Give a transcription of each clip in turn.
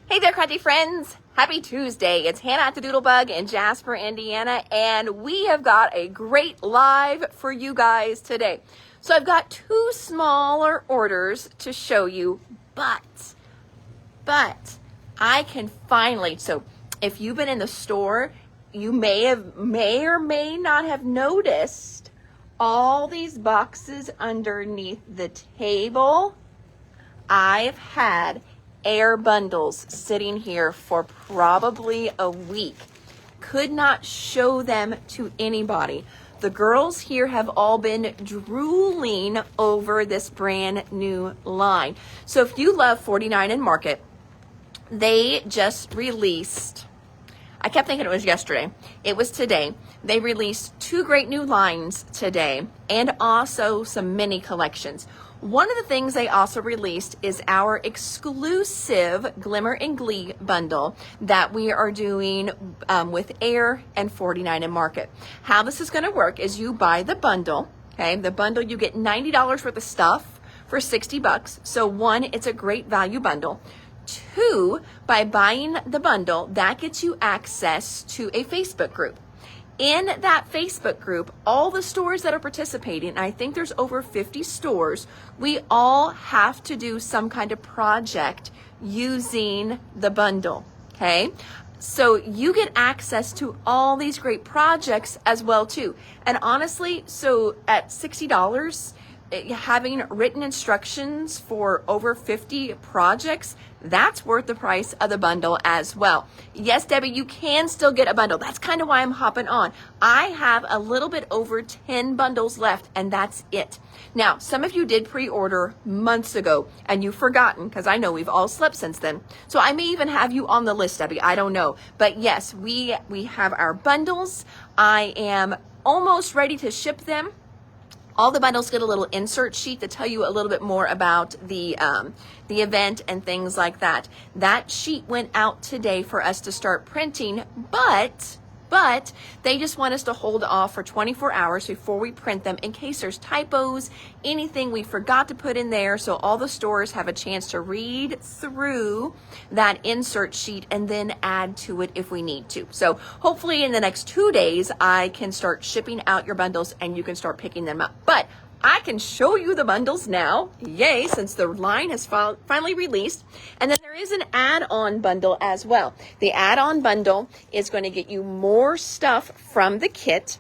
Hey there, crafty friends. Happy Tuesday. It's Hannah at the Doodlebug in Jasper, Indiana, and we have got a great live for you guys today. So I've got two smaller orders to show you, but I can finally, so if you've been in the store, you may or may not have noticed all these boxes underneath the table. I've had air bundles sitting here for probably a week. Could not show them to anybody. The girls here have all been drooling over this brand new line. So if you love 49 and Market, they just released, I kept thinking it was yesterday. It was today. They released two great new lines today and also some mini collections. One of the things they also released is our exclusive Glimmer and Glee bundle that we are doing with Air and 49 and Market. How this is going to work is you buy the bundle, okay? The bundle, you get $90 worth of stuff for $60. So one, it's a great value bundle. Two, by buying the bundle, that gets you access to a Facebook group. In that Facebook group, all the stores that are participating, I think there's over 50 stores, we all have to do some kind of project using the bundle, okay? So you get access to all these great projects as well too. And honestly, so at $60, having written instructions for over 50 projects, that's worth the price of the bundle as well. Yes, Debbie, you can still get a bundle. That's kind of why I'm hopping on. I have a little bit over 10 bundles left, and that's it. Now, some of you did pre-order months ago, and you've forgotten, because I know we've all slept since then. So I may even have you on the list, Debbie. I don't know. But yes, we have our bundles. I am almost ready to ship them. All the bundles get a little insert sheet to tell you a little bit more about the event and things like that. That sheet went out today for us to start printing, but they just want us to hold off for 24 hours before we print them in case there's typos, anything we forgot to put in there, so all the stores have a chance to read through that insert sheet and then add to it if we need to. So hopefully in the next 2 days, I can start shipping out your bundles and you can start picking them up. But I can show you the bundles now, yay, since the line has finally released. And then there is an add-on bundle as well. The add-on bundle is going to get you more stuff from the kit.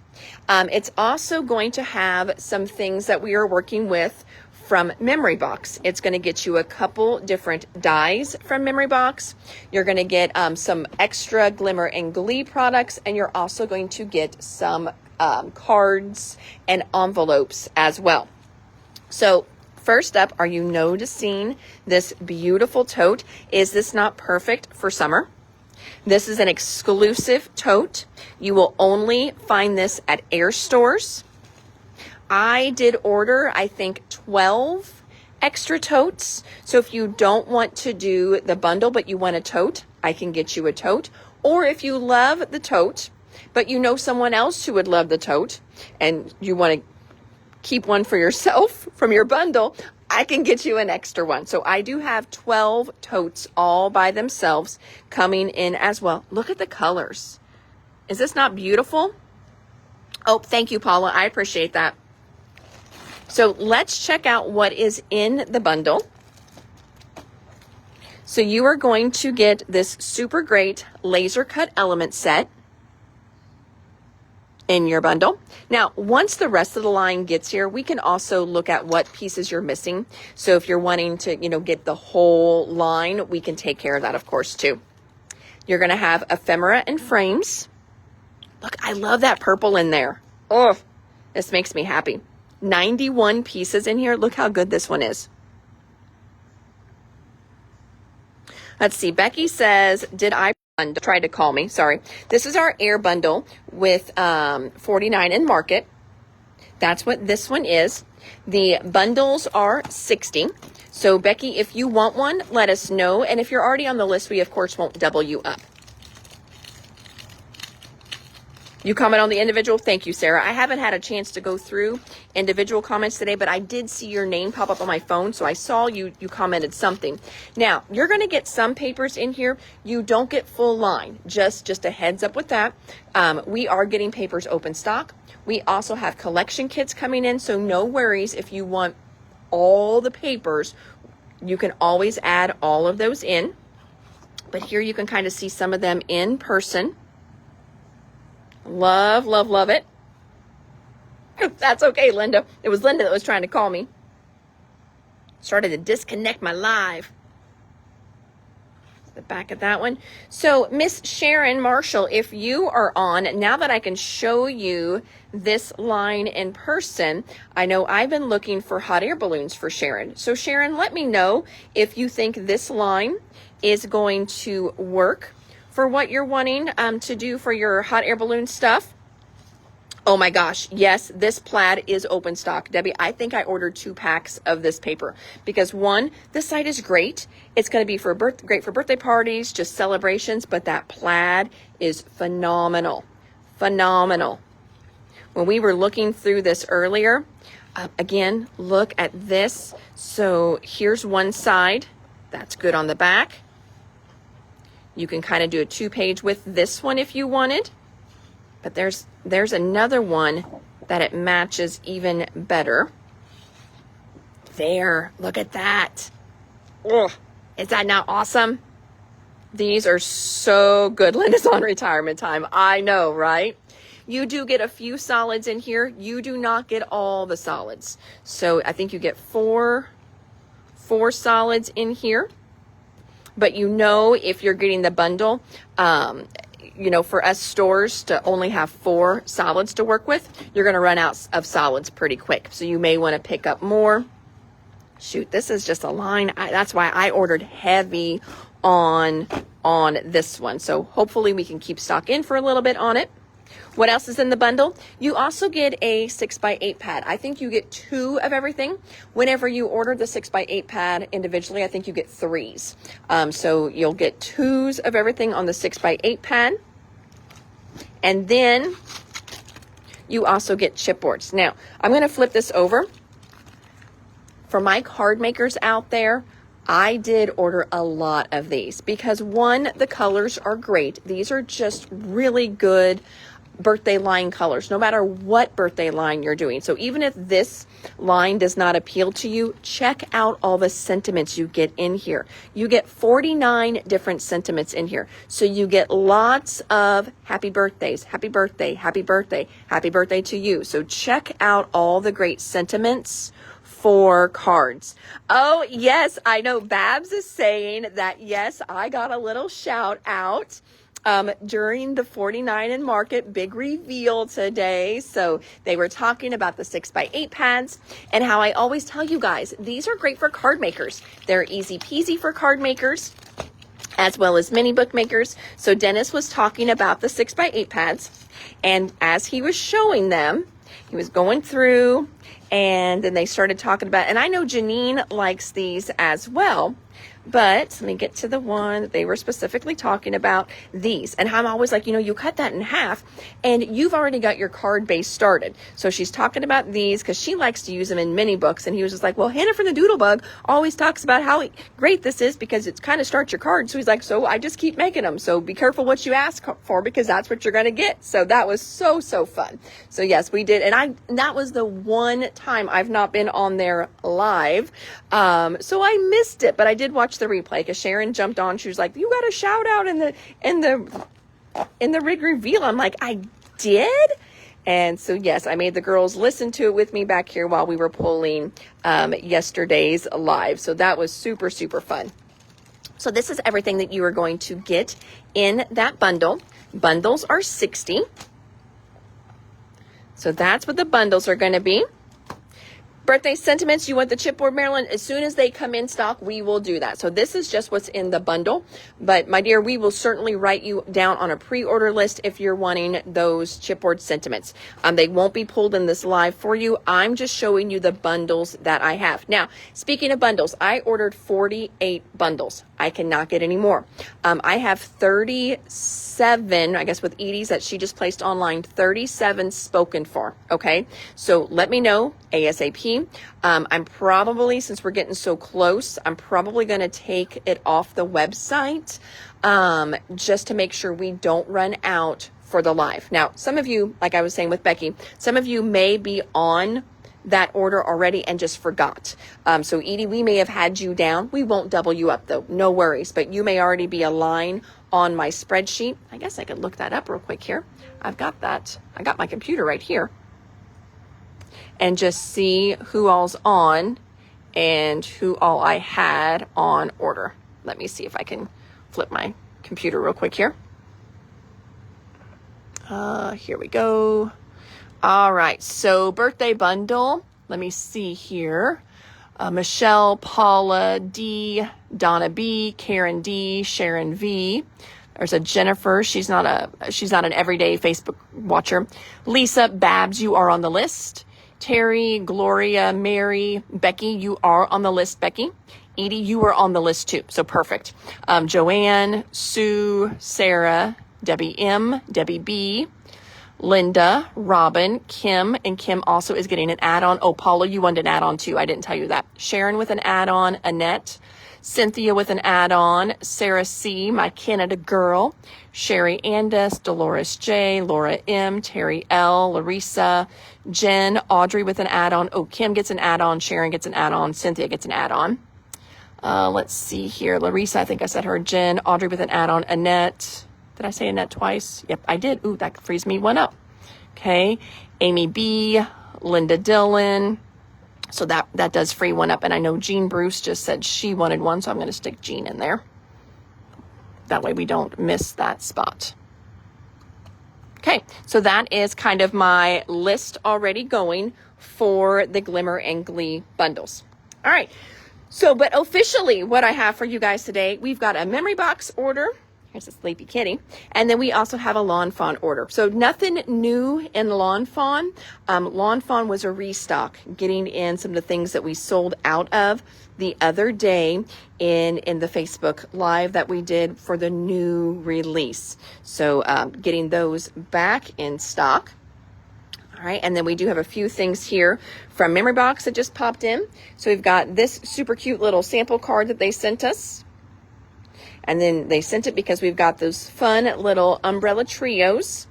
It's also going to have some things that we are working with from Memory Box. It's going to get you a couple different dies from Memory Box. You're going to get some extra Glimmer and Glee products, and you're also going to get some cards and envelopes as well. So first up, are you noticing this beautiful tote? Is this not perfect for summer? This is an exclusive tote. You will only find this at Air stores. I did order, I think, 12 extra totes. So if you don't want to do the bundle, but you want a tote, I can get you a tote. Or if you love the tote, but you know someone else who would love the tote and you want to keep one for yourself from your bundle, I can get you an extra one. So I do have 12 totes all by themselves coming in as well. Look at the colors. Is this not beautiful? Oh, thank you, Paula. I appreciate that. So let's check out what is in the bundle. So you are going to get this super great laser cut element set in your bundle. Now, once the rest of the line gets here, we can also look at what pieces you're missing. So if you're wanting to, get the whole line, we can take care of that, of course, too. You're going to have ephemera and frames. Look, I love that purple in there. Oh, this makes me happy. 91 pieces in here. Look how good this one is. Let's see. Becky says, tried to call me, sorry. This is our Air bundle with 49 and Market. That's what this one is. The bundles are 60. So Becky, if you want one, let us know. And if you're already on the list, we of course won't double you up. You comment on the individual. Thank you, Sarah. I haven't had a chance to go through individual comments today, but I did see your name pop up on my phone, so I saw you commented something. Now, you're going to get some papers in here. You don't get full line. Just a heads up with that. We are getting papers open stock. We also have collection kits coming in, so no worries if you want all the papers. You can always add all of those in. But here you can kind of see some of them in person. Love, love, love it. That's okay, Linda. It was Linda that was trying to call me. Started to disconnect my live. The back of that one. So Miss Sharon Marshall, if you are on, now that I can show you this line in person, I know I've been looking for hot air balloons for Sharon. So Sharon, let me know if you think this line is going to work for what you're wanting to do for your hot air balloon stuff. Oh my gosh, yes, this plaid is open stock. Debbie, I think I ordered 2 packs of this paper because one, this site is great. It's going to be great for birthday parties, just celebrations, but that plaid is phenomenal. Phenomenal. When we were looking through this earlier, again, look at this. So here's one side. That's good on the back. You can kind of do a 2-page with this one if you wanted. But there's another one that it matches even better. There, look at that. Ugh, is that not awesome? These are so good. Linda's on retirement time. I know, right? You do get a few solids in here. You do not get all the solids. So I think you get four solids in here. But you know, if you're getting the bundle, you know, for us stores to only have 4 solids to work with, you're going to run out of solids pretty quick. So you may want to pick up more. Shoot, this is just a line. That's why I ordered heavy on this one. So hopefully we can keep stock in for a little bit on it. What else is in the bundle? You also get a 6x8 pad. I think you get 2 of everything. Whenever you order the 6x8 pad individually, I think you get 3s. So you'll get 2s of everything on the 6x8 pad. And then you also get chipboards. Now, I'm going to flip this over. For my card makers out there, I did order a lot of these because one, the colors are great. These are just really good birthday line colors, no matter what birthday line you're doing. So even if this line does not appeal to you, check out all the sentiments you get in here. You get 49 different sentiments in here. So you get lots of happy birthdays, happy birthday, happy birthday, happy birthday to you. So check out all the great sentiments for cards. Oh, yes, I know Babs is saying that, yes, I got a little shout out during the 49 and Market big reveal today. So they were talking about the 6x8 pads and how I always tell you guys, these are great for card makers. They're easy peasy for card makers as well as mini bookmakers. So Dennis was talking about the 6x8 pads, and as he was showing them, he was going through, and then they started talking about, and I know Janine likes these as well, but let me get to the one that they were specifically talking about, these. And I'm always like, you know, you cut that in half and you've already got your card base started. So she's talking about these because she likes to use them in mini books. And he was just like, well, Hannah from the Doodlebug always talks about how great this is because it's kind of starts your card. So he's like, so I just keep making them. So be careful what you ask for because that's what you're going to get. So that was so fun. So yes, we did. And that was the one time I've not been on there live. So I missed it, but I did watch the replay because Sharon jumped on. She was like, you got a shout out in the rig reveal. I'm like, I did. And so yes, I made the girls listen to it with me back here while we were pulling yesterday's live. So that was super fun. So this is everything that you are going to get in that bundle. Bundles are $60. So that's what the bundles are going to be. Birthday sentiments, you want the chipboard, Marilyn? As soon as they come in stock, we will do that. So this is just what's in the bundle. But my dear, we will certainly write you down on a pre-order list if you're wanting those chipboard sentiments. They won't be pulled in this live for you. I'm just showing you the bundles that I have. Now, speaking of bundles, I ordered 48 bundles. I cannot get any more. I have 37, I guess with Edie's that she just placed online, 37 spoken for, okay? So let me know ASAP. I'm probably, since we're getting so close, I'm probably going to take it off the website just to make sure we don't run out for the live. Now, some of you, like I was saying with Becky, some of you may be on that order already and just forgot. So Edie, we may have had you down. We won't double you up though, no worries, but you may already be a line on my spreadsheet. I guess I could look that up real quick here. I've got that. I got my computer right here. And just see who all's on and who all I had on order. Let me see if I can flip my computer real quick here. Here we go. All right, so birthday bundle. Let me see here. Michelle, Paula D, Donna B, Karen D, Sharon V. There's a Jennifer. She's not an everyday Facebook watcher. Lisa, Babs, you are on the list. Terry, Gloria, Mary, Becky, you are on the list, Becky. Edie, you are on the list too, so perfect. Joanne, Sue, Sarah, Debbie M, Debbie B, Linda, Robin, Kim, and Kim also is getting an add-on. Oh, Paula, you wanted an add-on too. I didn't tell you that. Sharon with an add-on, Annette, Cynthia with an add-on, Sarah C, my Canada girl, Sherry Andis, Dolores J, Laura M, Terry L, Larissa, Jen, Audrey with an add-on. Oh, Kim gets an add-on, Sharon gets an add-on, Cynthia gets an add-on. Let's see here. Larissa, I think I said her. Jen, Audrey with an add-on, Annette. Did I say Annette twice? Yep, I did. Ooh, that frees me one up. Okay. Amy B, Linda Dillon. So that does free one up. And I know Jean Bruce just said she wanted one, so I'm going to stick Jean in there. That way we don't miss that spot. Okay, so that is kind of my list already going for the Glimmer and Glee bundles. All right. So, but officially what I have for you guys today, we've got a memory box order. Here's a sleepy kitty. And then we also have a Lawn Fawn order. So nothing new in Lawn Fawn. Lawn Fawn was a restock, getting in some of the things that we sold out of the other day in the Facebook Live that we did for the new release. So getting those back in stock. All right, and then we do have a few things here from Memory Box that just popped in. So we've got this super cute little sample card that they sent us. And then they sent it because we've got those fun little umbrella trios.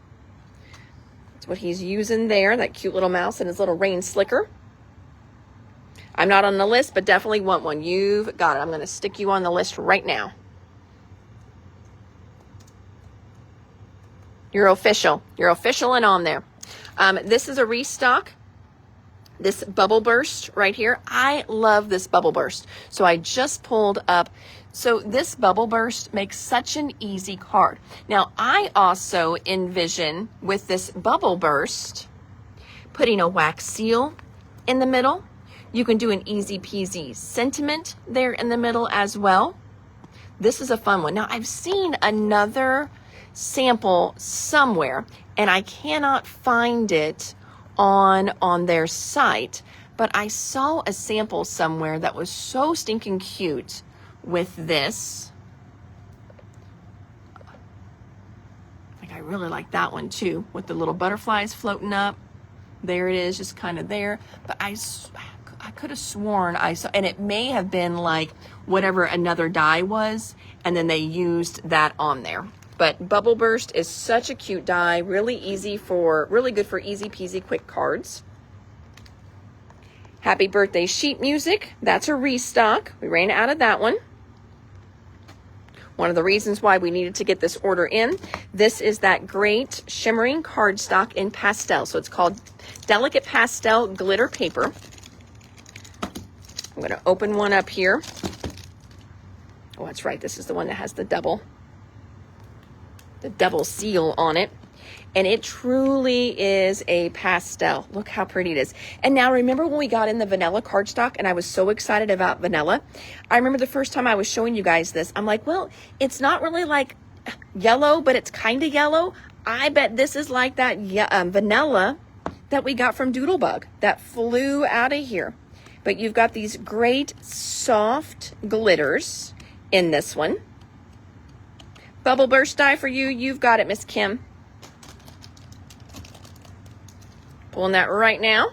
That's what he's using there, that cute little mouse and his little rain slicker. I'm not on the list, but definitely want one. You've got it. I'm going to stick you on the list right now. You're official. You're official and on there. This is a restock. This bubble burst right here. I love this bubble burst. So I just pulled up. So this bubble burst makes such an easy card. Now I also envision with this bubble burst putting a wax seal in the middle. You can do an easy peasy sentiment there in the middle as well. This is a fun one. Now I've seen another sample somewhere and I cannot find it on their site, but I saw a sample somewhere that was so stinking cute with this. I think I really like that one too, with the little butterflies floating up. There it is, just kind of there. But I could have sworn I saw, and it may have been like whatever another die was, and then they used that on there. But Bubble Burst is such a cute die, really good for easy peasy quick cards. Happy Birthday sheet music, that's a restock. We ran out of that one. One of the reasons why we needed to get this order in. This is that great shimmering cardstock in pastel. So it's called Delicate Pastel Glitter Paper. I'm going to open one up here. Oh, that's right. This is the one that has the double seal on it. And it truly is a pastel. Look how pretty it is. And now remember when we got in the vanilla cardstock and I was so excited about vanilla? I remember the first time I was showing you guys this, I'm like, well, it's not really like yellow, but it's kind of yellow. I bet this is like that vanilla that we got from Doodlebug that flew out of here. But you've got these great soft glitters in this one. Bubble burst die for you. You've got it, Miss Kim. Pulling that right now.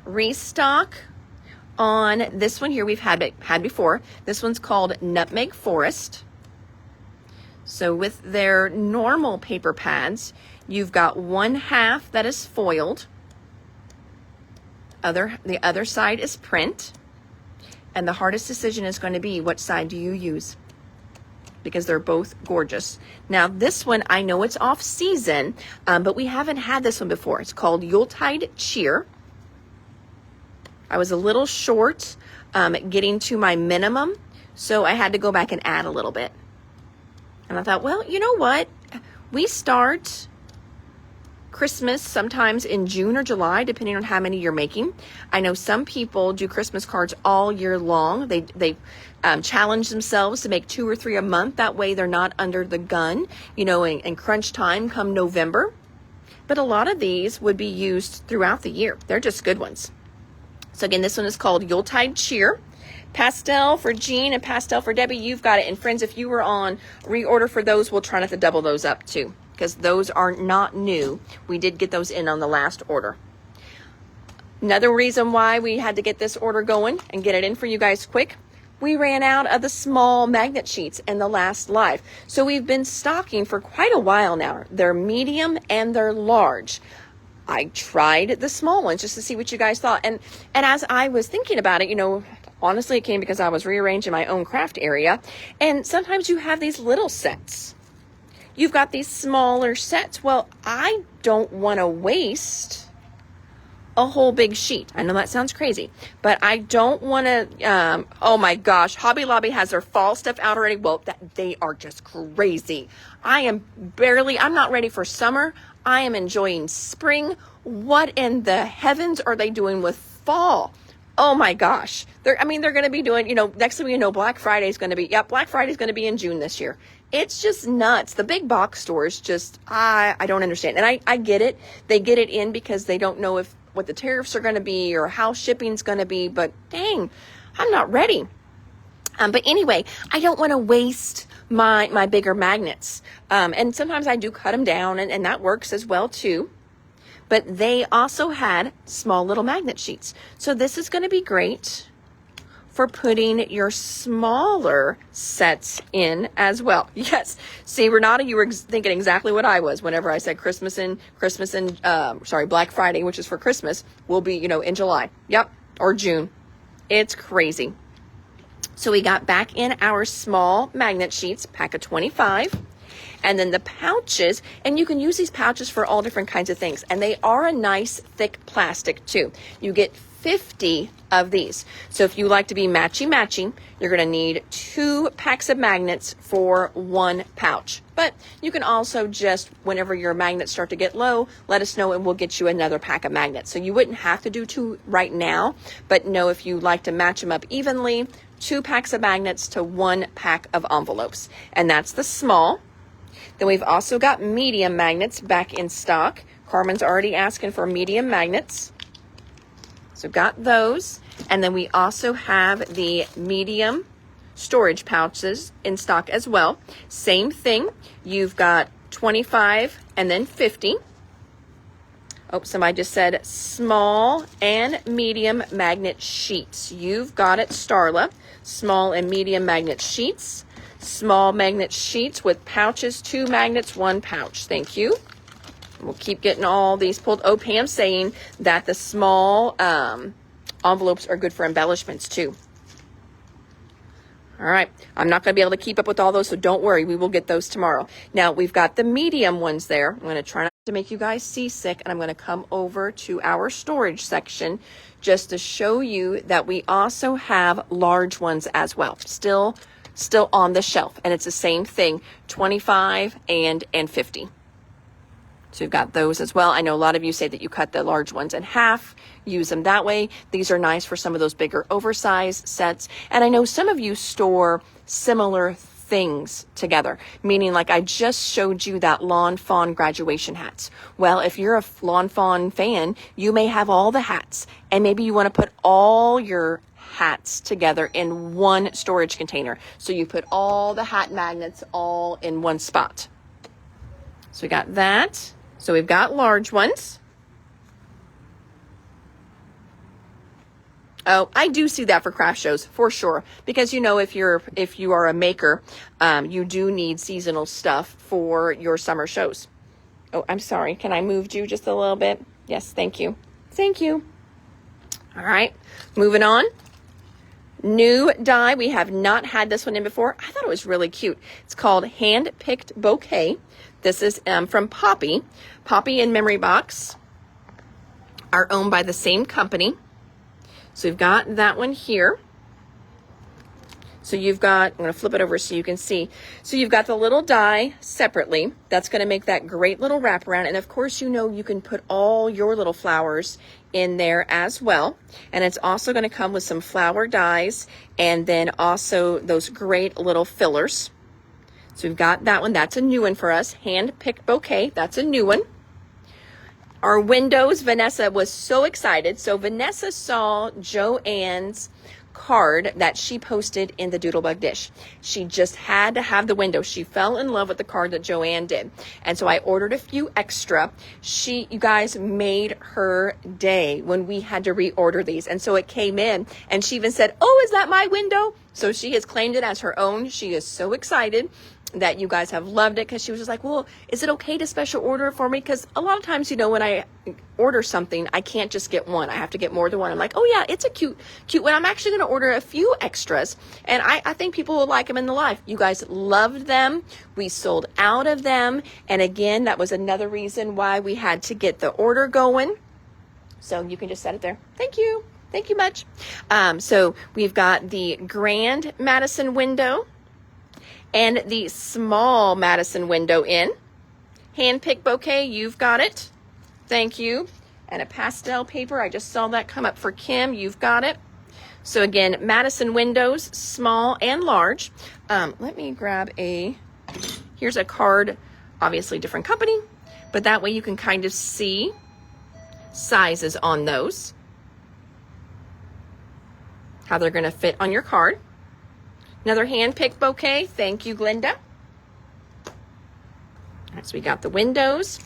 Restock on this one here we've had before. This one's called Nutmeg Forest. So with their normal paper pads, you've got 1/2 that is foiled. The other side is print. And the hardest decision is going to be, what side do you use? Because they're both gorgeous. Now this one, I know it's off season, but we haven't had this one before. It's called Yuletide Cheer. I was a little short getting to my minimum, so I had to go back and add a little bit. And I thought, well, you know what? We start Christmas sometimes in June or July, depending on how many you're making. I know some people do Christmas cards all year long. They challenge themselves to make 2 or 3 a month. That way they're not under the gun, you know, and crunch time come November. But a lot of these would be used throughout the year. They're just good ones. So again, this one is called Yuletide Cheer. Pastel for Jean and pastel for Debbie. You've got it. And friends, if you were on reorder for those, we'll try not to double those up too, because those are not new. We did get those in on the last order. Another reason why we had to get this order going and get it in for you guys quick, we ran out of the small magnet sheets in the last live. So we've been stocking for quite a while now. They're medium and they're large. I tried the small ones just to see what you guys thought. And as I was thinking about it, you know, honestly, it came because I was rearranging my own craft area. And sometimes you have these little sets. You've got these smaller sets. Well, I don't want to waste a whole big sheet. I know that sounds crazy, but I don't want to, oh my gosh, Hobby Lobby has their fall stuff out already. Well, they are just crazy. I'm not ready for summer. I am enjoying spring. What in the heavens are they doing with fall? Oh my gosh. They're going to be doing, you know, next thing you know, Black Friday is going to be, Black Friday is going to be in June this year. It's just nuts. The big box stores just, I don't understand. And I get it. They get it in because they don't know what the tariffs are going to be or how shipping's going to be, but dang, I'm not ready. But anyway, I don't want to waste my bigger magnets. And sometimes I do cut them down and that works as well too. But they also had small little magnet sheets. So this is going to be great for putting your smaller sets in as well. Yes. See, Renata, you were thinking exactly what I was whenever I said Black Friday, which is for Christmas, will be, you know, in July. Yep. Or June. It's crazy. So we got back in our small magnet sheets, pack of 25. And then the pouches, and you can use these pouches for all different kinds of things. And they are a nice thick plastic too. You get 50 of these. So if you like to be matchy-matchy, you're going to need 2 packs of magnets for 1 pouch. But you can also just, whenever your magnets start to get low, let us know and we'll get you another pack of magnets. So you wouldn't have to do 2 right now, but know if you like to match them up evenly, 2 packs of magnets to 1 pack of envelopes. And that's the small. Then we've also got medium magnets back in stock. Carmen's already asking for medium magnets. So got those. And then we also have the medium storage pouches in stock as well. Same thing. You've got 25 and then 50. Oh, somebody just said small and medium magnet sheets. You've got it, Starla. Small and medium magnet sheets. Small magnet sheets with pouches, 2 magnets, 1 pouch. Thank you. We'll keep getting all these pulled. Oh, Pam's saying that the small envelopes are good for embellishments too. All right. I'm not going to be able to keep up with all those, so don't worry. We will get those tomorrow. Now, we've got the medium ones there. I'm going to try not to make you guys seasick, and I'm going to come over to our storage section just to show you that we also have large ones as well. Still on the shelf, and it's the same thing, 25 and 50. So we've got those as well. I know a lot of you say that you cut the large ones in half, use them that way. These are nice for some of those bigger oversized sets. And I know some of you store similar things together, meaning like I just showed you that Lawn Fawn graduation hats. Well, if you're a Lawn Fawn fan, you may have all the hats, and maybe you want to put all your hats together in one storage container. So you put all the hat magnets all in one spot. So we got that. So we've got large ones. Oh, I do see that for craft shows for sure, because you know, if you are a maker, you do need seasonal stuff for your summer shows. Oh, I'm sorry. Can I move you just a little bit? Yes, thank you. Thank you. All right, moving on. New die. We have not had this one in before. I thought it was really cute. It's called Hand Picked Bouquet. This is from Poppy. Poppy and Memory Box are owned by the same company. So we've got that one here. So you've got, I'm going to flip it over so you can see. So you've got the little die separately. That's going to make that great little wraparound. And of course, you know, you can put all your little flowers in there as well. And it's also going to come with some flower dies and then also those great little fillers. So we've got that one. That's a new one for us. Hand Picked Bouquet. That's a new one. Our windows, Vanessa was so excited. So Vanessa saw Joanne's card that she posted in the Doodlebug dish. She just had to have the window. She fell in love with the card that Joanne did. And so I ordered a few extra. You guys made her day when we had to reorder these. And so it came in and she even said, "Oh, is that my window?" So she has claimed it as her own. She is so excited that you guys have loved it, because she was just like, "Well, is it okay to special order it for me?" Because a lot of times, you know, when I order something, I can't just get one. I have to get more than one. I'm like, "Oh yeah, it's a cute one. I'm actually going to order a few extras." And I think people will like them in the live. You guys loved them. We sold out of them. And again, that was another reason why we had to get the order going. So you can just set it there. Thank you. Thank you much. So we've got the Grand Madison window and the small Madison window in. Hand Picked Bouquet, you've got it. Thank you. And a pastel paper, I just saw that come up for Kim. You've got it. So again, Madison windows, small and large. Let me grab here's a card, obviously different company, but that way you can kind of see sizes on those, how they're gonna fit on your card. Another Hand-Picked Bouquet. Thank you, Glinda. All right, so we got the windows.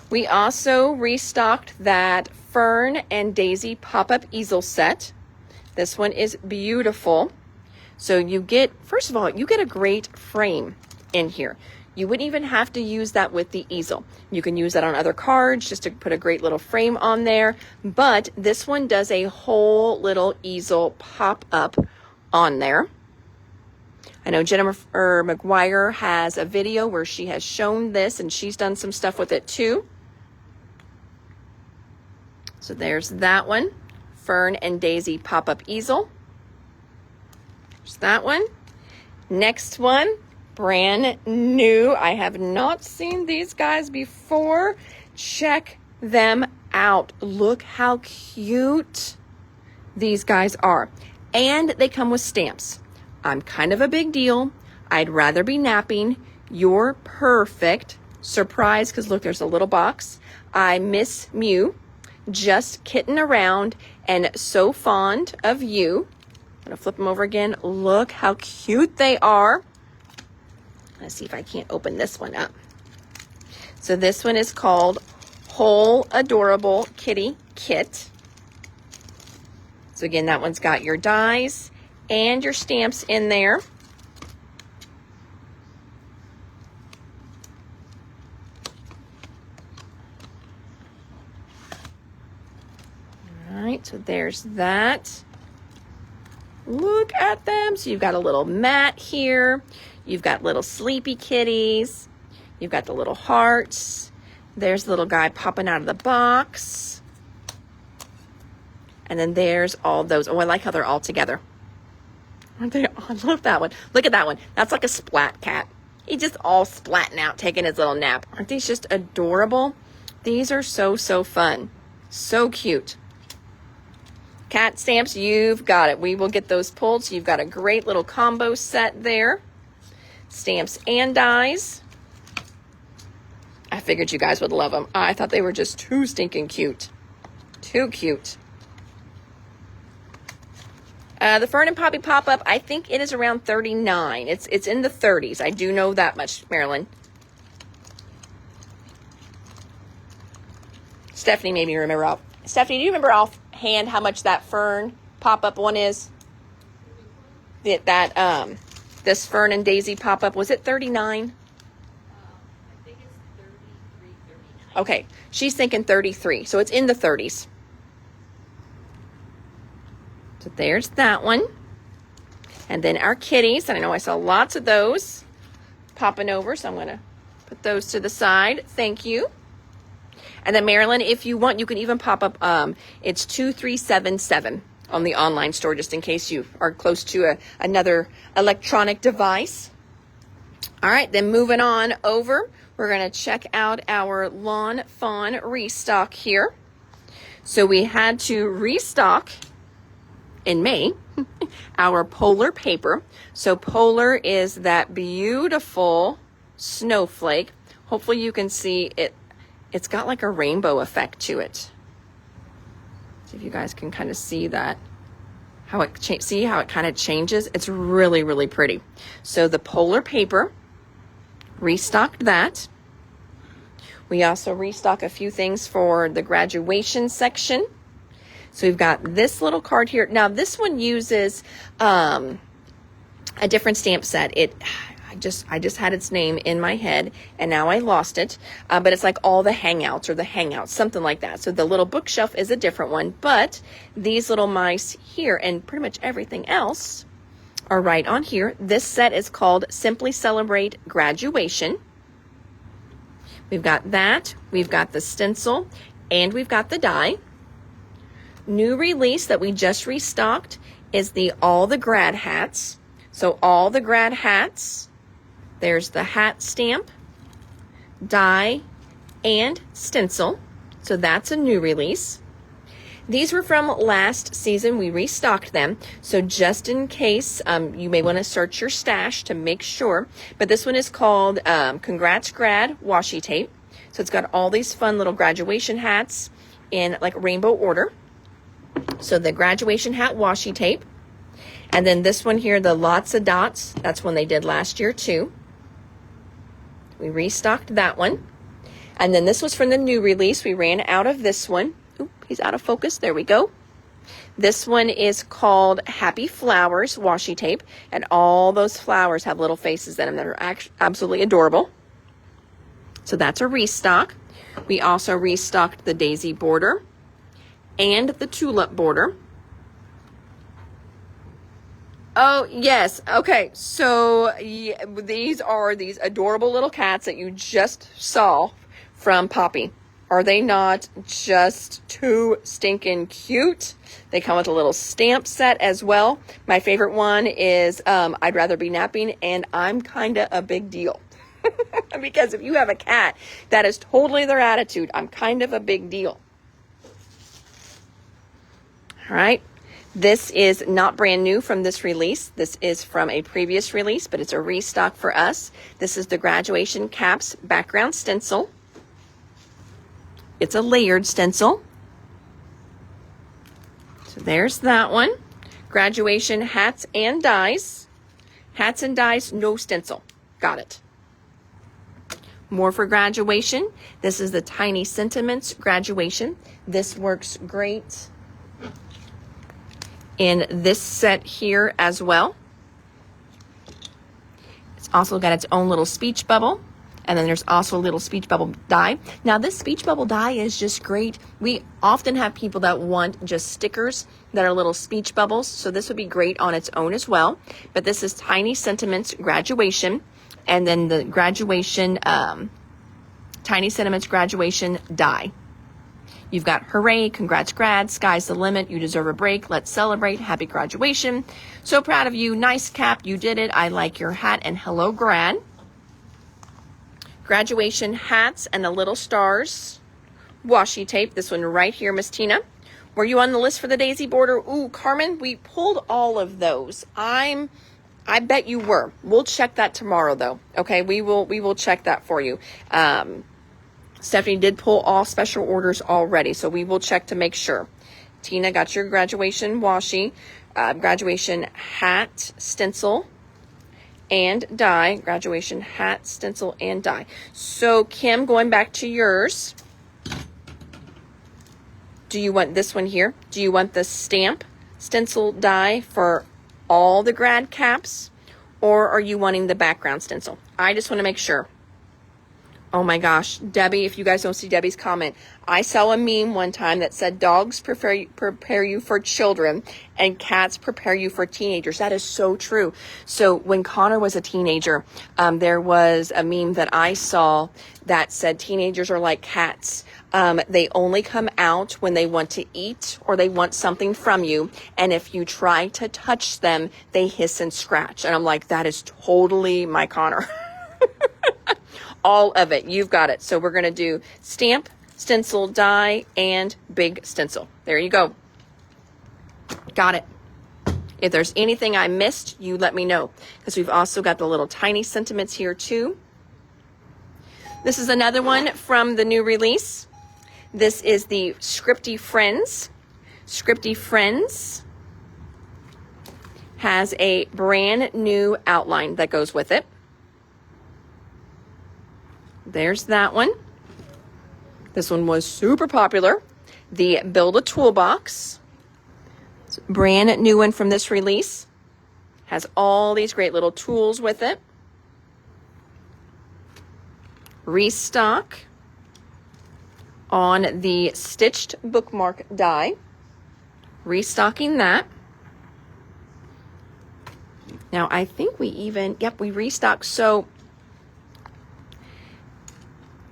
We also restocked that Fern and Daisy pop-up easel set. This one is beautiful. So you get, first of all, you get a great frame in here. You wouldn't even have to use that with the easel. You can use that on other cards just to put a great little frame on there. But this one does a whole little easel pop-up on there. I know Jennifer McGuire has a video where she has shown this, and she's done some stuff with it too. So there's that one, Fern and Daisy pop-up easel. There's that one. Next one, brand new. I have not seen these guys before. Check them out. Look how cute these guys are. And they come with stamps. I'm kind of a big deal. I'd rather be napping. You're perfect. Surprise, because look, there's a little box. I miss Mew. Just kidding around and so fond of you. I'm going to flip them over again. Look how cute they are. Let's see if I can't open this one up. So this one is called Whole Adorable Kitty Kit. So again, that one's got your dies and your stamps in there. All right, so there's that. Look at them. So you've got a little mat here. You've got little sleepy kitties. You've got the little hearts. There's the little guy popping out of the box. And then there's all those. Oh, I like how they're all together. Aren't they? Oh, I love that one. Look at that one. That's like a splat cat. He's just all splatting out, taking his little nap. Aren't these just adorable? These are so, so fun. So cute. Cat stamps, you've got it. We will get those pulled. So you've got a great little combo set there. Stamps and dies. I figured you guys would love them. I thought they were just too stinking cute. Too cute. The Fern and Poppy pop-up, I think it is around 39. It's in the 30s. I do know that much, Marilyn. Stephanie made me remember Stephanie, do you remember offhand how much that Fern pop-up one is? This Fern and Daisy pop-up, was it 39? I think it's 33, 39. Okay, she's thinking 33, so it's in the 30s. So there's that one. And then our kitties, and I know I saw lots of those popping over, so I'm going to put those to the side. Thank you. And then Marilyn, if you want, you can even pop up, it's 2377 on the online store, just in case you are close to another electronic device. All right, then moving on over, we're going to check out our Lawn Fawn restock here. So we had to restock in May our Polar paper. So Polar is that beautiful snowflake. Hopefully you can see it. It's got like a rainbow effect to it. See if you guys can kind of see that. See how it kind of changes? It's really, really pretty. So the Polar paper, restocked that. We also restock a few things for the graduation section. So we've got this little card here. Now this one uses a different stamp set. I just had its name in my head and now I lost it. But it's like all the hangouts or the hangouts, something like that. So the little bookshelf is a different one, but these little mice here and pretty much everything else are right on here. This set is called Simply Celebrate Graduation. We've got that, we've got the stencil, and we've got the die. New release that we just restocked is the All the Grad hats. So all the grad hats, there's the hat stamp, die, and stencil. So that's a new release. These were from last season. We restocked them. So just in case, you may want to search your stash to make sure. But this one is called Congrats Grad Washi Tape. So it's got all these fun little graduation hats in like rainbow order. So the graduation hat washi tape. And then this one here, the Lots of Dots. That's one they did last year too. We restocked that one. And then this was from the new release. We ran out of this one. Oop, he's out of focus. There we go. This one is called Happy Flowers washi tape. And all those flowers have little faces in them that are absolutely adorable. So that's a restock. We also restocked the daisy border and the tulip border. Oh, yes. Okay. So yeah, these are these adorable little cats that you just saw from Poppy. Are they not just too stinking cute? They come with a little stamp set as well. My favorite one is I'd rather be napping, and I'm kind of a big deal. Because if you have a cat, that is totally their attitude. I'm kind of a big deal. All right. This is not brand new from this release. This is from a previous release, but it's a restock for us. This is the Graduation Caps background stencil. It's a layered stencil. So there's that one. Graduation hats and dies. Hats and dies, no stencil. Got it. More for graduation. This is the Tiny Sentiments graduation. This works great in this set here as well. It's also got its own little speech bubble. And then there's also a little speech bubble die. Now this speech bubble die is just great. We often have people that want just stickers that are little speech bubbles. So this would be great on its own as well. But this is Tiny Sentiments graduation. And then the graduation, Tiny Sentiments graduation die. You've got hooray, congrats grad, sky's the limit, you deserve a break, let's celebrate, happy graduation. So proud of you, nice cap, you did it, I like your hat, and hello grad. Graduation hats and the little stars washi tape. This one right here, Miss Tina. Were you on the list for the daisy border? Ooh, Carmen, we pulled all of those. I bet you were. We'll check that tomorrow though. Okay, we will check that for you. Stephanie did pull all special orders already, so we will check to make sure. Tina got your graduation washi, graduation hat stencil and die, graduation hat stencil and die. So Kim, going back to yours, do you want this one here? Do you want the stamp stencil die for all the grad caps, or are you wanting the background stencil? I just want to make sure. Oh my gosh, Debbie, if you guys don't see Debbie's comment, I saw a meme one time that said dogs prepare you for children and cats prepare you for teenagers. That is so true. So when Connor was a teenager, there was a meme that I saw that said teenagers are like cats. They only come out when they want to eat or they want something from you. And if you try to touch them, they hiss and scratch. And I'm like, that is totally my Connor. All of it. You've got it. So we're going to do stamp, stencil, die, and big stencil. There you go. Got it. If there's anything I missed, you let me know. Because we've also got the little tiny sentiments here too. This is another one from the new release. This is the Scripty Friends. Scripty Friends has a brand new outline that goes with it. There's that one. This one was super popular. The Build a Toolbox. It's a brand new one from this release. Has all these great little tools with it. Restock on the stitched bookmark die. Restocking that. Now I think we restocked. So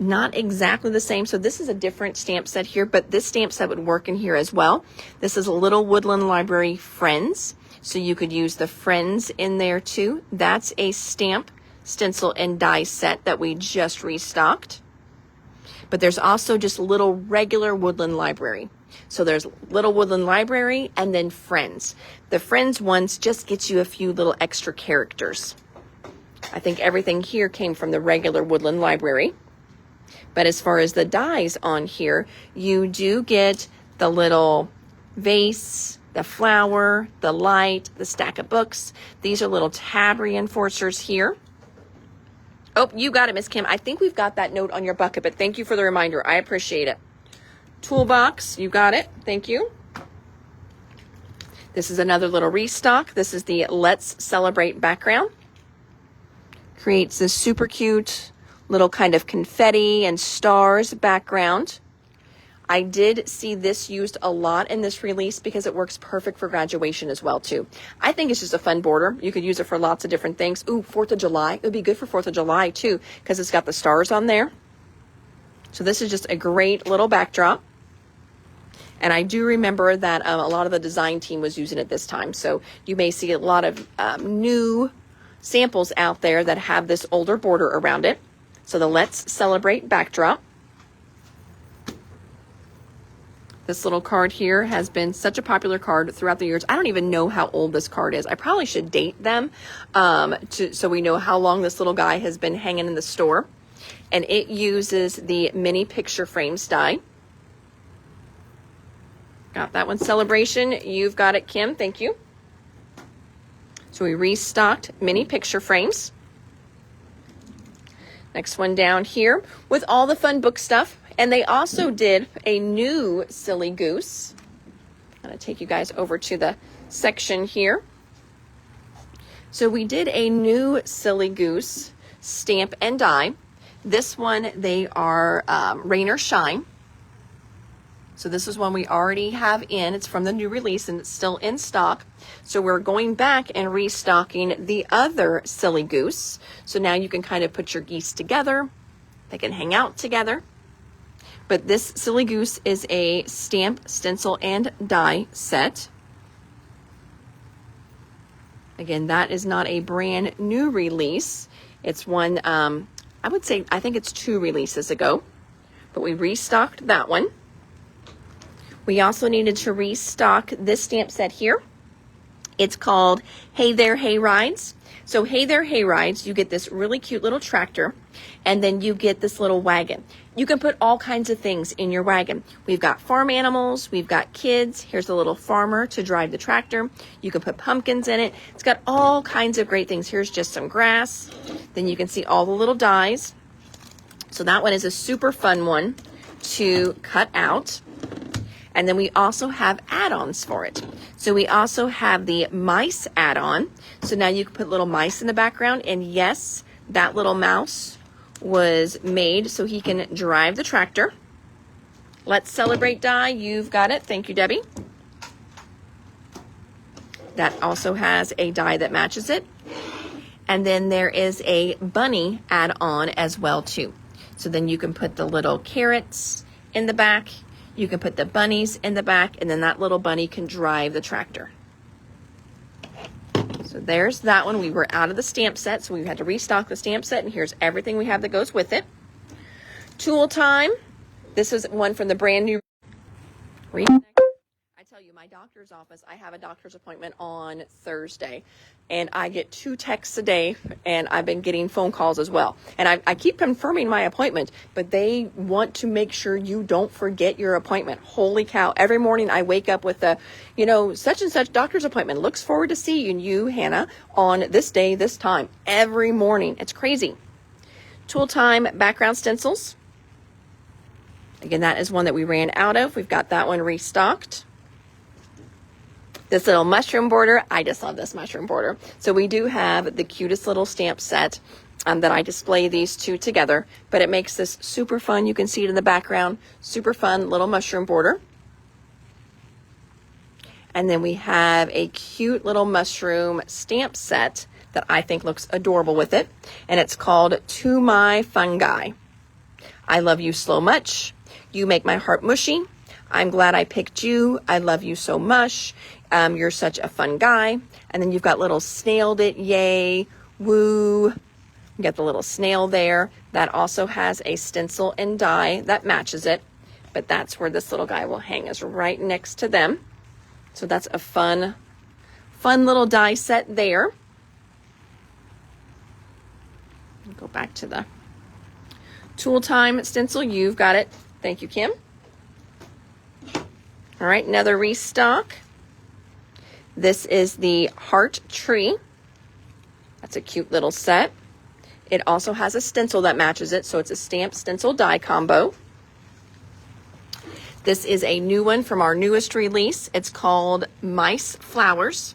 not exactly the same. So this is a different stamp set here, but this stamp set would work in here as well. This is a Little Woodland Library Friends. So you could use the Friends in there too. That's a stamp, stencil, and die set that we just restocked. But there's also just little regular Woodland Library. So there's Little Woodland Library and then Friends. The Friends ones just gets you a few little extra characters. I think everything here came from the regular Woodland Library. But as far as the dies on here, you do get the little vase, the flower, the light, the stack of books. These are little tab reinforcers here. Oh, you got it, Miss Kim. I think we've got that note on your bucket, but thank you for the reminder. I appreciate it. Toolbox, you got it. Thank you. This is another little restock. This is the Let's Celebrate background. Creates this super cute little kind of confetti and stars background. I did see this used a lot in this release because it works perfect for graduation as well too. I think it's just a fun border. You could use it for lots of different things. Ooh, 4th of July. It would be good for 4th of July too because it's got the stars on there. So this is just a great little backdrop. And I do remember that a lot of the design team was using it this time. So you may see a lot of new samples out there that have this older border around it. So the Let's Celebrate backdrop. This little card here has been such a popular card throughout the years. I don't even know how old this card is. I probably should date them so we know how long this little guy has been hanging in the store. And it uses the mini picture frames die. Got that one, Celebration. You've got it, Kim. Thank you. So we restocked mini picture frames. Next one down here with all the fun book stuff. And they also did a new Silly Goose. I'm going to take you guys over to the section here. So we did a new Silly Goose stamp and die. This one, they are Rain or Shine. So this is one we already have in. It's from the new release and it's still in stock. So we're going back and restocking the other Silly Goose. So now you can kind of put your geese together. They can hang out together. But this Silly Goose is a stamp, stencil, and die set. Again, that is not a brand new release. It's one, I think it's 2 releases ago. but we restocked that one. We also needed to restock this stamp set here. It's called Hey There Hay Rides. So Hey There Hay Rides, you get this really cute little tractor, and then you get this little wagon. You can put all kinds of things in your wagon. We've got farm animals, we've got kids. Here's a little farmer to drive the tractor. You can put pumpkins in it. It's got all kinds of great things. Here's just some grass. Then you can see all the little dies. So that one is a super fun one to cut out. And then we also have add-ons for it. So we also have the mice add-on. So now you can put little mice in the background. And yes, that little mouse was made so he can drive the tractor. Let's Celebrate die. You've got it. Thank you, Debbie. That also has a die that matches it. And then there is a bunny add-on as well too. So then you can put the little carrots in the back. You can put the bunnies in the back, and then that little bunny can drive the tractor. So there's that one. We were out of the stamp set, so we had to restock the stamp set, and here's everything we have that goes with it. Tool time. This is one from the brand new. I tell you, my doctor's office, I have a doctor's appointment on Thursday, and I get 2 texts a day, and I've been getting phone calls as well. And I keep confirming my appointment, but they want to make sure you don't forget your appointment. Holy cow. Every morning I wake up with such and such doctor's appointment. Looks forward to seeing you, Hannah, on this day, this time. Every morning. It's crazy. Tool time background stencils. Again, that is one that we ran out of. We've got that one restocked. This little mushroom border, I just love this mushroom border. So we do have the cutest little stamp set that I display these two together, but it makes this super fun. You can see it in the background. Super fun little mushroom border. And then we have a cute little mushroom stamp set that I think looks adorable with it. And it's called To My Fungi. I love you so much. You make my heart mushy. I'm glad I picked you. I love you so much. You're such a fun guy. And then you've got little snailed it, yay, woo. You got the little snail there. That also has a stencil and die that matches it. But that's where this little guy will hang, is right next to them. So that's a fun little die set there. Go back to the tool time stencil. You've got it. Thank you, Kim. All right, another restock. This is the heart tree. That's a cute little set. It also has a stencil that matches it, so it's a stamp stencil die combo. This is a new one from our newest release. It's called Mice Flowers.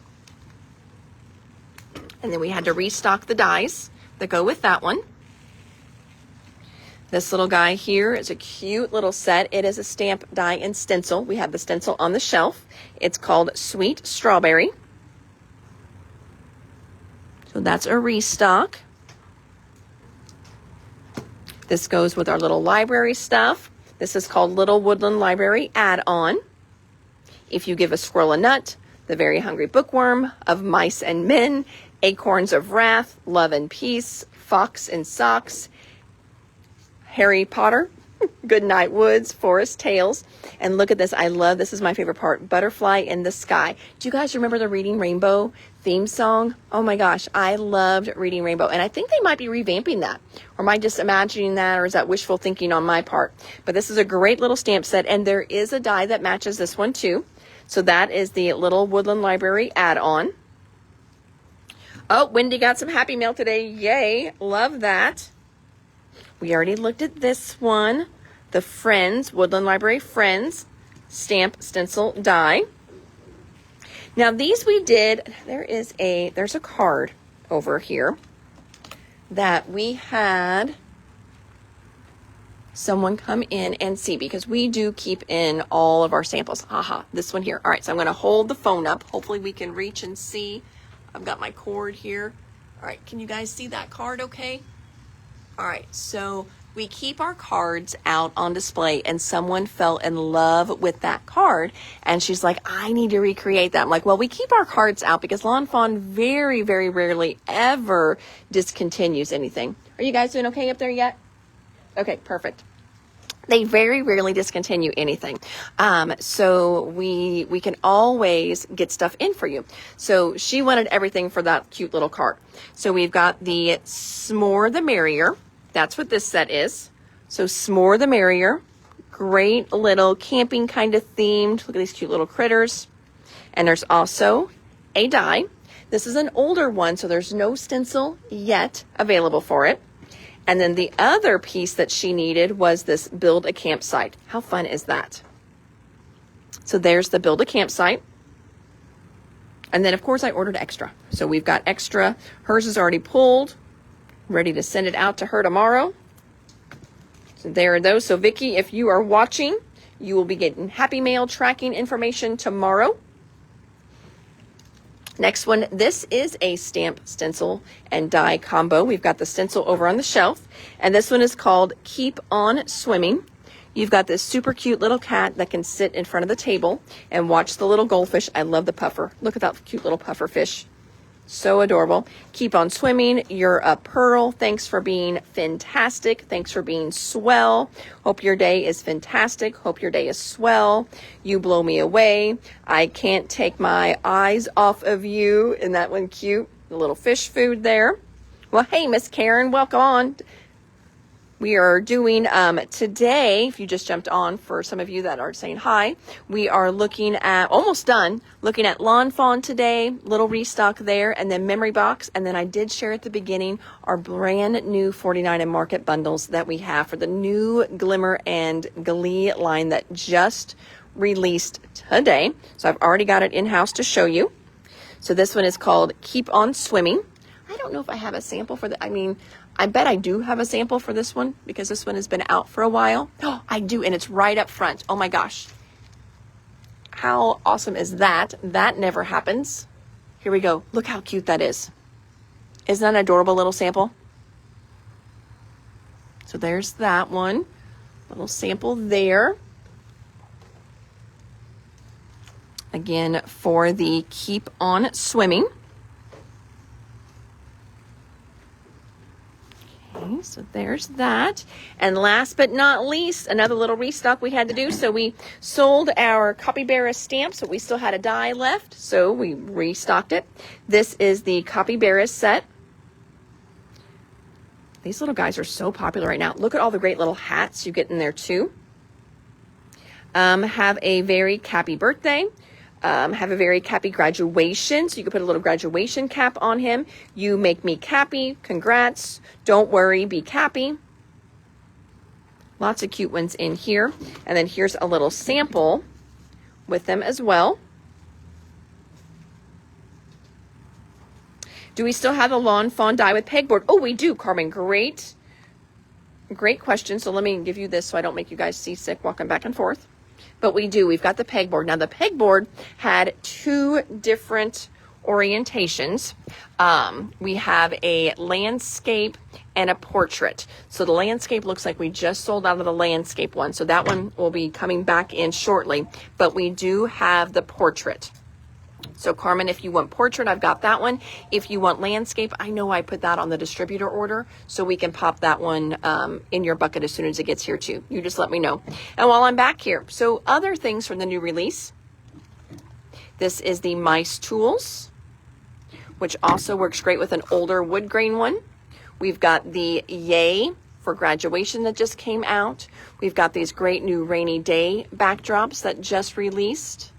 And then we had to restock the dies that go with that one. This little guy here is a cute little set. It is a stamp die and stencil. We have the stencil on the shelf. It's called Sweet Strawberry. So that's a restock. This goes with our little library stuff. This is called Little Woodland Library Add-on. If you give a squirrel a nut, the very hungry bookworm, of mice and men, acorns of wrath, love and peace, fox and socks, Harry Potter, Goodnight Woods, Forest Tales. And look at this. I love, this is my favorite part, Butterfly in the Sky. Do you guys remember the Reading Rainbow theme song? Oh my gosh, I loved Reading Rainbow. And I think they might be revamping that. Or am I just imagining that, or is that wishful thinking on my part? But this is a great little stamp set, and there is a die that matches this one too. So that is the Little Woodland Library add-on. Oh, Wendy got some Happy Mail today. Yay, love that. We already looked at this one, the Friends, Woodland Library Friends stamp stencil die. Now these we did, there's a card over here that we had someone come in and see, because we do keep in all of our samples. This one here. All right, so I'm going to hold the phone up. Hopefully we can reach and see. I've got my cord here. All right, can you guys see that card okay? All right, so we keep our cards out on display, and someone fell in love with that card, and she's like, I need to recreate that. I'm like, well, we keep our cards out because Lawn Fawn very, very rarely ever discontinues anything. Are you guys doing okay up there yet? Okay, perfect. They very rarely discontinue anything. So we can always get stuff in for you. So she wanted everything for that cute little cart. So we've got the S'more the Merrier. That's what this set is. So S'more the Merrier. Great little camping kind of themed. Look at these cute little critters. And there's also a die. This is an older one, so there's no stencil yet available for it. And then the other piece that she needed was this Build a Campsite. How fun is that? So there's the Build a Campsite. And then, of course, I ordered extra. So we've got extra. Hers is already pulled, ready to send it out to her tomorrow. So there are those. So, Vicki, if you are watching, you will be getting Happy Mail tracking information tomorrow. Next one, this is a stamp, stencil, and die combo. We've got the stencil over on the shelf, and this one is called Keep On Swimming. You've got this super cute little cat that can sit in front of the table and watch the little goldfish. I love the puffer. Look at that cute little puffer fish. So adorable. Keep on swimming. You're a pearl. Thanks for being fantastic. Thanks for being swell. Hope your day is fantastic. Hope your day is swell. You blow me away. I can't take my eyes off of you. Isn't that one cute? The little fish food there. Well, hey, Miss Karen, welcome on. We are doing today, if you just jumped on, for some of you that are saying hi, we are looking at, almost done, looking at Lawn Fawn today, little restock there, and then Memory Box. And then I did share at the beginning our brand new 49 and Market bundles that we have for the new Glimmer and Glee line that just released today. So I've already got it in-house to show you. So this one is called Keep On Swimming. I don't know if I have a sample for I bet I do have a sample for this one because this one has been out for a while. Oh, I do, and it's right up front. Oh my gosh. How awesome is that? That never happens. Here we go. Look how cute that is. Isn't that an adorable little sample? So there's that one. Little sample there. Again, for the Keep On Swimming. Okay, so there's that. And last but not least, another little restock we had to do. So we sold our Capybara stamps, but we still had a die left, so we restocked it. This is the Capybara set. These little guys are so popular right now. Look at all the great little hats you get in there too. Have a very Cappy birthday. Have a very Cappy graduation, so you can put a little graduation cap on him. You make me Cappy. Congrats. Don't worry, be Cappy. Lots of cute ones in here. And then here's a little sample with them as well. Do we still have the Lawn Fawn die with pegboard? Oh, we do, Carmen. Great question. So let me give you this so I don't make you guys seasick walking back and forth. But we do. We've got the pegboard. Now, the pegboard had two different orientations. We have a landscape and a portrait. So the landscape looks like we just sold out of the landscape one. So that one will be coming back in shortly. But we do have the portrait. So Carmen, if you want portrait, I've got that one. If you want landscape, I know I put that on the distributor order, so we can pop that one in your bucket as soon as it gets here too. You just let me know. And while I'm back here, so other things from the new release. This is the Mice Tools, which also works great with an older wood grain one. We've got the Yay for graduation that just came out. We've got these great new rainy day backdrops that just released.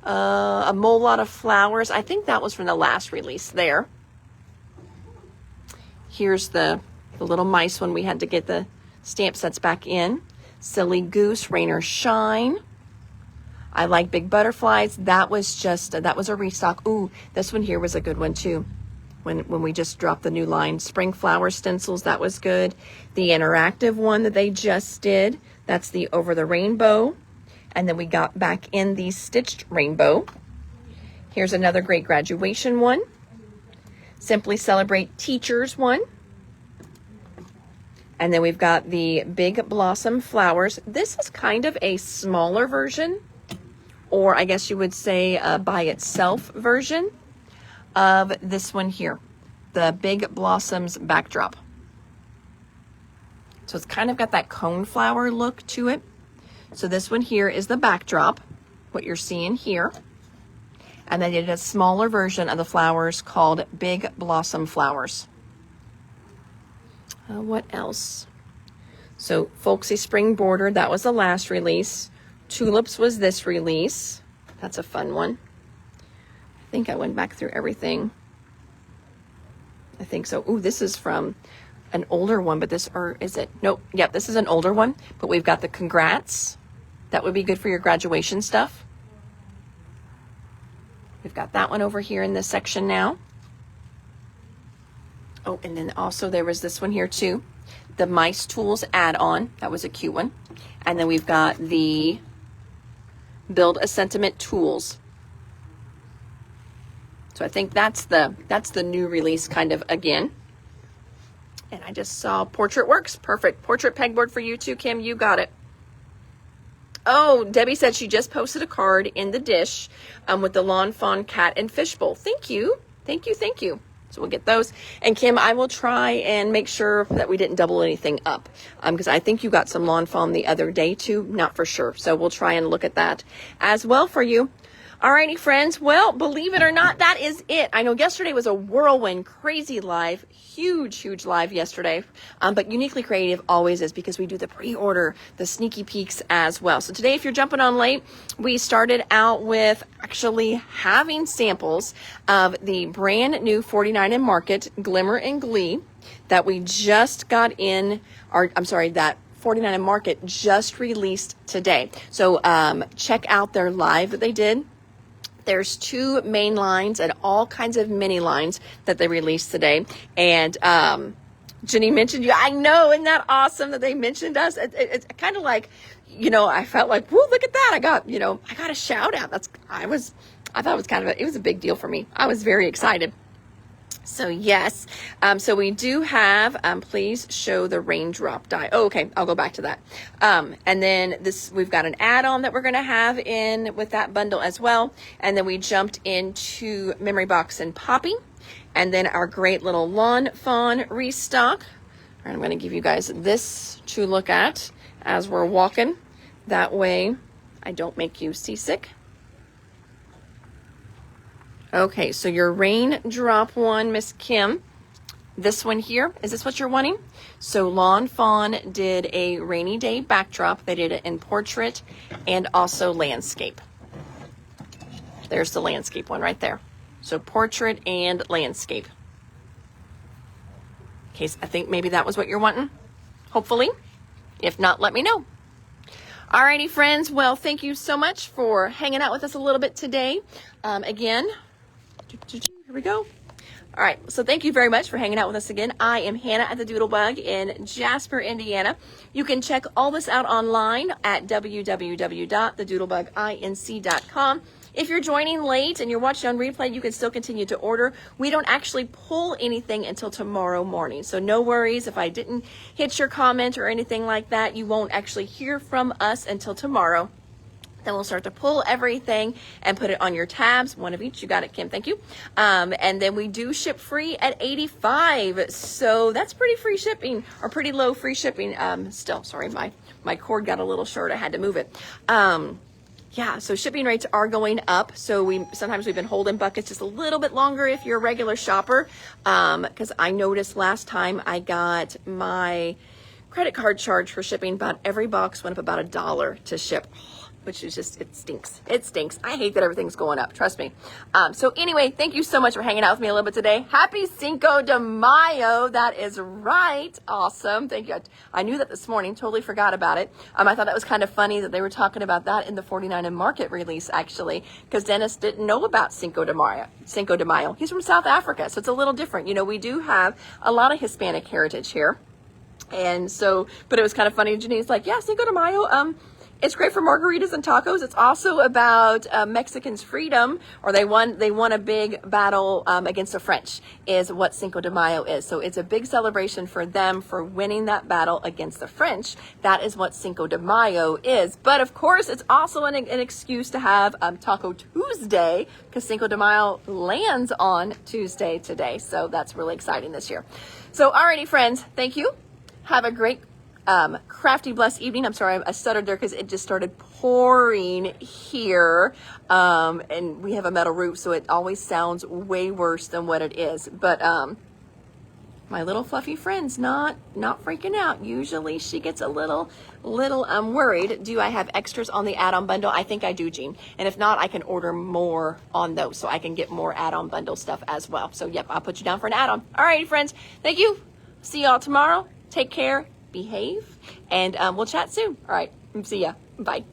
A whole lot of flowers. I think that was from the last release there. Here's the little mice one we had to get the stamp sets back in. Silly Goose, Rain or Shine. I like Big Butterflies. That was a restock. Ooh, this one here was a good one too. When we just dropped the new line. Spring Flower Stencils, that was good. The interactive one that they just did, that's the Over the Rainbow. And then we got back in the Stitched Rainbow. Here's another great graduation one. Simply Celebrate Teachers one. And then we've got the Big Blossom Flowers. This is kind of a smaller version, or I guess you would say a by itself version of this one here, the Big Blossoms backdrop. So it's kind of got that coneflower look to it. So this one here is the backdrop, what you're seeing here. And then they did a smaller version of the flowers called Big Blossom Flowers. What else? So Folksy Spring Border, that was the last release. Tulips was this release. That's a fun one. I think I went back through everything. I think so. Ooh, this is from an older one, but this, or is it? Nope. Yep, this is an older one, but we've got the Congrats. That would be good for your graduation stuff. We've got that one over here in this section now. Oh, and then also there was this one here too. The Mice Tools add-on. That was a cute one. And then we've got the Build a Sentiment Tools. So I think that's the new release kind of again. And I just saw Portrait Works. Perfect. Portrait pegboard for you too, Kim. You got it. Oh, Debbie said she just posted a card in the dish with the Lawn Fawn Cat and Fishbowl. Thank you. Thank you. Thank you. So we'll get those. And Kim, I will try and make sure that we didn't double anything up because I think you got some Lawn Fawn the other day too. Not for sure. So we'll try and look at that as well for you. Alrighty, friends. Well, believe it or not, that is it. I know yesterday was a whirlwind, crazy live, huge live yesterday. But Uniquely Creative always is because we do the pre-order, the sneaky peeks as well. So today, if you're jumping on late, we started out with actually having samples of the brand new 49 and Market Glimmer and Glee that we just got in, or I'm sorry, that 49 and Market just released today. So check out their live that they did. There's 2 main lines and all kinds of mini lines that they released today. And Jenny mentioned you. I know, isn't that awesome that they mentioned us? It's kind of like, you know, I felt like, whoa, look at that. I got a shout out. I thought it was it was a big deal for me. I was very excited. So yes, so we do have, please show the raindrop die. Oh, okay, I'll go back to that. And then we've got an add-on that we're gonna have in with that bundle as well. And then we jumped into Memory Box and Poppy. And then our great little Lawn Fawn restock. All right, I'm gonna give you guys this to look at as we're walking. That way I don't make you seasick. Okay, so your raindrop one, Miss Kim, this one here, is this what you're wanting? So Lawn Fawn did a rainy day backdrop. They did it in portrait and also landscape. There's the landscape one right there. So portrait and landscape. Okay, so I think maybe that was what you're wanting, hopefully. If not, let me know. Alrighty, friends. Well, thank you so much for hanging out with us a little bit today. Again, here we go. All right, so thank you very much for hanging out with us again. I am Hannah at the Doodlebug in Jasper, Indiana. You can check all this out online at www.thedoodlebuginc.com. If you're joining late and you're watching on replay, you can still continue to order. We don't actually pull anything until tomorrow morning, so no worries if I didn't hit your comment or anything like that. You won't actually hear from us until tomorrow. Then we'll start to pull everything and put it on your tabs, one of each. You got it, Kim. Thank you. And then we do ship free at $85. So that's pretty free shipping, or pretty low free shipping. Still, sorry, my cord got a little short. I had to move it. Yeah, so shipping rates are going up. So sometimes we've been holding buckets just a little bit longer if you're a regular shopper. Because I noticed last time I got my credit card charge for shipping, about every box went up about $1 to ship. Which is just, it stinks. It stinks. I hate that everything's going up. Trust me. So anyway, thank you so much for hanging out with me a little bit today. Happy Cinco de Mayo. That is right. Awesome. Thank you. I knew that this morning. Totally forgot about it. I thought that was kind of funny that they were talking about that in the 49 and Market release, actually, because Dennis didn't know about Cinco de Mayo. Cinco de Mayo. He's from South Africa, so it's a little different. You know, we do have a lot of Hispanic heritage here. And so, but it was kind of funny. Janine's like, yeah, Cinco de Mayo, it's great for margaritas and tacos. It's also about Mexicans' freedom, or they won a big battle against the French, is what Cinco de Mayo is. So it's a big celebration for them for winning that battle against the French. That is what Cinco de Mayo is. But of course, it's also an excuse to have Taco Tuesday, because Cinco de Mayo lands on Tuesday today. So that's really exciting this year. So alrighty, friends, thank you. Have a great Crafty blessed evening. I'm sorry, I stuttered there because it just started pouring here. And we have a metal roof, so it always sounds way worse than what it is. But my little fluffy friend's not freaking out. Usually she gets a little worried. Do I have extras on the add-on bundle? I think I do, Jean. And if not, I can order more on those so I can get more add-on bundle stuff as well. So yep, I'll put you down for an add-on. All right, friends. Thank you. See y'all tomorrow. Take care. Behave. And we'll chat soon. All right. See ya. Bye.